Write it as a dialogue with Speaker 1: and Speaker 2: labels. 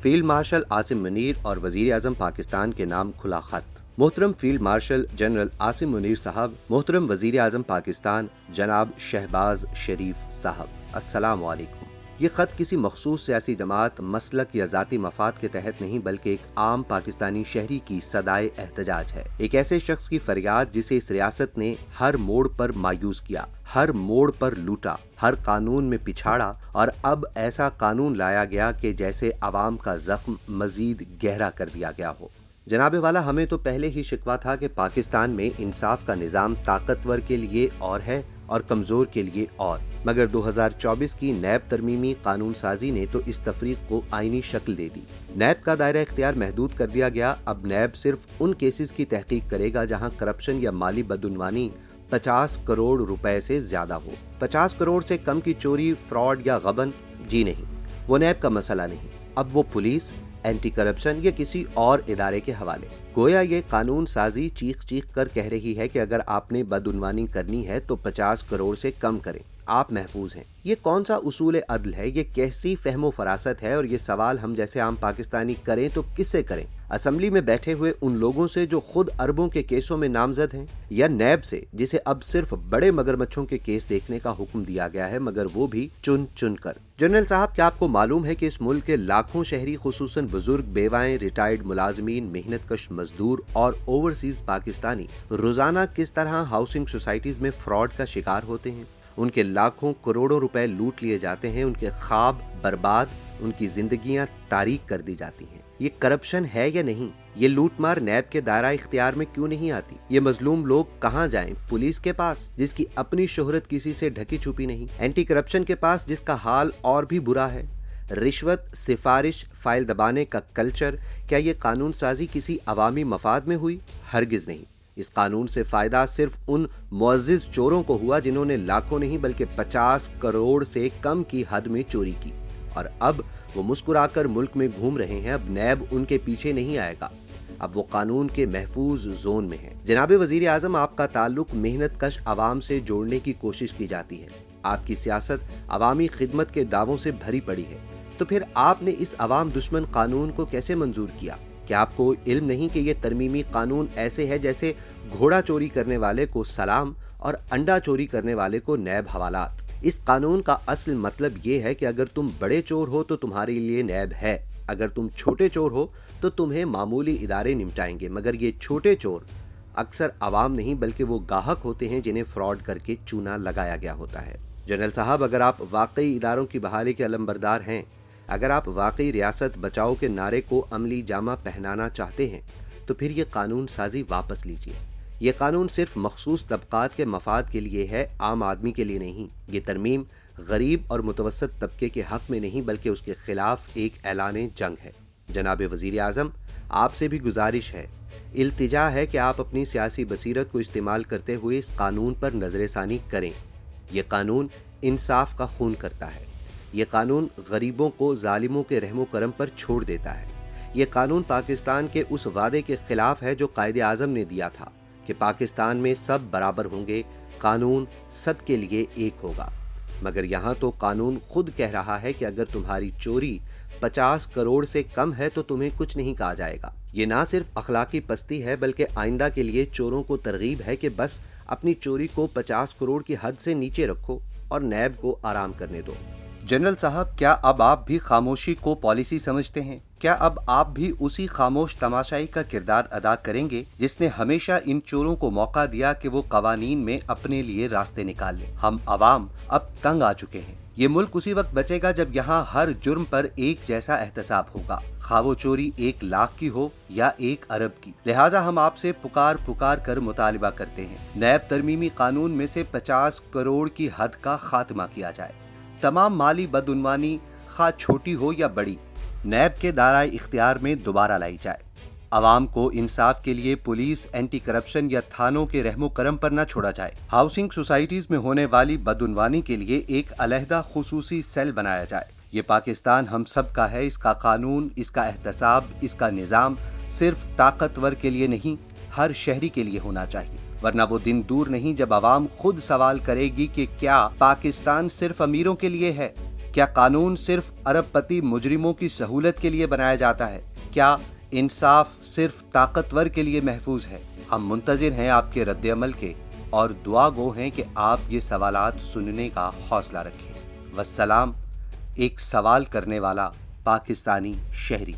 Speaker 1: Field marshal Asim Munir और वजीर आजम पाकिस्तान के नाम खुला खत। मोहतरम field marshal general Asim Munir साहब, मोहतरम वजीर आजम पाकिस्तान जनाब शहबाज शरीफ साहब, अस्सलाम वालेकुम। ये खत किसी मखसूस सियासी जमात, मसलक या जाती मफाद के तहत नहीं बल्कि एक आम पाकिस्तानी शहरी की सदाए एहतजाज है। एक ऐसे शख्स की फरियाद जिसे इस रियासत ने हर मोड़ पर मायूस किया, हर मोड़ पर लूटा, हर कानून में पिछाड़ा और अब ऐसा कानून लाया गया कि जैसे आवाम का जख्म मजीद गहरा कर दिया गया हो। जनाबे वाला, हमें तो पहले ही शिकवा था कि पाकिस्तान में इंसाफ का निज़ाम ताकतवर के लिए और है और कमज़ोर के लिए और, मगर 2024 की नैब तरमीमी कानून साजी ने तो इस तफरीक को आईनी शक्ल दे दी। नैब का दायरा इख्तियार महदूद कर दिया गया। अब नैब सिर्फ उन केसेस की तहकीक करेगा जहां करप्शन या माली बदउनवानी 50 करोड़ रुपए से ज्यादा हो। 50 करोड़ से कम की चोरी, फ्रॉड या गबन, जी नहीं, वो नैब का मसला नहीं। अब वो पुलिस, एंटी करप्शन या किसी और इदारे के हवाले। गोया ये कानून साजी चीख चीख कर कह रही है कि अगर आपने बदउनवानी करनी है तो 50 करोड़ से कम करें, आप महफूज हैं। ये कौन सा उसूल अदल है? ये कैसी फहमो फरासत है? और ये सवाल हम जैसे आम पाकिस्तानी करें तो किससे करें? असेंबली में बैठे हुए उन लोगों से जो खुद अरबों के केसों में नामजद हैं, या नैब से जिसे अब सिर्फ बड़े मगरमच्छों के केस देखने का हुक्म दिया गया है, मगर वो भी चुन चुन कर। जनरल साहब, क्या आपको मालूम है कि इस मुल्क के लाखों शहरी, खुसूसन बुजुर्ग, बेवाएं, रिटायर्ड मुलाजमीन, मेहनत कश मजदूर और ओवरसीज पाकिस्तानी रोजाना किस तरह हाउसिंग सोसाइटीज में फ्रॉड का शिकार होते हैं? उनके लाखों करोड़ों रुपए लूट लिए जाते हैं, उनके ख्वाब बर्बाद, उनकी जिंदगियां तारीक कर दी जाती हैं। ये करप्शन है या नहीं? ये लूटमार नैब के दायरा इख्तियार में क्यों नहीं आती? ये मजलूम लोग कहाँ जाएं? पुलिस के पास, जिसकी अपनी शोहरत किसी से ढकी छुपी नहीं? एंटी करप्शन के पास, जिसका हाल और भी बुरा है? रिश्वत, सिफारिश, फाइल दबाने का कल्चर, क्या ये कानून साजी किसी अवामी मफाद में हुई? हरगिज नहीं। इस कानून से फायदा सिर्फ उन मुअज्जिज चोरों को हुआ जिन्होंने लाखों नहीं बल्कि 50 करोड़ से कम की हद में चोरी की, और अब वो मुस्कुराकर मुल्क में घूम रहे हैं। अब नैब उनके पीछे नहीं आएगा, अब वो कानून के महफूज जोन में है। जनाबे वजीर आजम, आपका ताल्लुक मेहनत कश आवाम से जोड़ने की कोशिश की जाती है। आपकी सियासत अवामी खिदमत के दावों से भरी पड़ी है, तो फिर आपने इस अवाम दुश्मन कानून को कैसे मंजूर किया? क्या आपको इल्म नहीं कि ये तरमीमी कानून ऐसे है जैसे घोड़ा चोरी करने वाले को सलाम और अंडा चोरी करने वाले को नैब हवालात? इस कानून का असल मतलब ये है कि अगर तुम बड़े चोर हो तो तुम्हारे लिए नैब है, अगर तुम छोटे चोर हो तो तुम्हें मामूली इदारे निपटाएंगे। मगर ये छोटे चोर अक्सर आवाम नहीं बल्कि वो गाहक होते हैं जिन्हें फ्रॉड करके चूना लगाया गया होता है। जनरल साहब, अगर आप वाकई इदारों की बहाली के अलमबरदार हैं, अगर आप वाकई रियासत बचाओ के नारे को अमली जामा पहनाना चाहते हैं, तो फिर ये कानून साजी वापस लीजिए। ये कानून सिर्फ मखसूस तबकात के मफाद के लिए है, आम आदमी के लिए नहीं। ये तरमीम गरीब और मुतवसत तबके के हक में नहीं बल्कि उसके खिलाफ एक ऐलान जंग है। जनाबे वजीर आजम, आपसे भी गुजारिश है, इल्तिजा है कि आप अपनी सियासी बसीरत को इस्तेमाल करते हुए इस कानून पर नजरसानी करें। ये कानून इंसाफ का खून करता है। ये कानून गरीबों को जालिमों के रहमो करम पर छोड़ देता है। ये कानून पाकिस्तान के उस वादे के खिलाफ है जो कायदे आजम ने दिया था कि पाकिस्तान में सब बराबर होंगे, कानून सबके लिए एक होगा। मगर यहाँ तो कानून खुद कह रहा है कि अगर तुम्हारी चोरी 50 करोड़ से कम है तो तुम्हें कुछ नहीं कहा जाएगा। ये ना सिर्फ अखलाकी पस्ती है बल्कि आइंदा के लिए चोरों को तरगीब है कि बस अपनी चोरी को 50 करोड़ की हद से नीचे रखो और नैब को आराम करने दो। जनरल साहब, क्या अब आप भी खामोशी को पॉलिसी समझते हैं? क्या अब आप भी उसी खामोश तमाशाई का किरदार अदा करेंगे जिसने हमेशा इन चोरों को मौका दिया कि वो कवानीन में अपने लिए रास्ते निकाल लें? हम अवाम अब तंग आ चुके हैं। ये मुल्क उसी वक्त बचेगा जब यहाँ हर जुर्म पर एक जैसा एहतसाब होगा, खा वो चोरी 1 लाख की हो या 1 अरब की। लिहाजा हम आपसे पुकार पुकार कर मुतालिबा करते हैं, नैब तरमीमी कानून में से 50 करोड़ की हद का खात्मा किया जाए। तमाम माली बदउनवानी, खा छोटी हो या बड़ी, नैब के दायरे इख्तियार में दोबारा लाई जाए। आवाम को इंसाफ के लिए पुलिस, एंटी करप्शन या थानों के रहमो करम पर न छोड़ा जाए। हाउसिंग सोसाइटीज में होने वाली बदउनवानी के लिए एक अलहदा खुसूसी सेल बनाया जाए। ये पाकिस्तान हम सब का है। इसका कानून, इसका एहतसाब, इसका निज़ाम सिर्फ ताकतवर के लिए नहीं, हर शहरी के लिए होना चाहिए। वरना वो दिन दूर नहीं जब आवाम खुद सवाल करेगी कि क्या पाकिस्तान सिर्फ अमीरों के लिए है? کیا قانون صرف ارب پتی مجرموں کی سہولت کے لیے بنایا جاتا ہے؟ کیا انصاف صرف طاقتور کے لیے محفوظ ہے؟ ہم منتظر ہیں آپ کے رد عمل کے اور دعا گو ہیں کہ آپ یہ سوالات سننے کا حوصلہ رکھیں۔ والسلام، ایک سوال کرنے والا پاکستانی شہری۔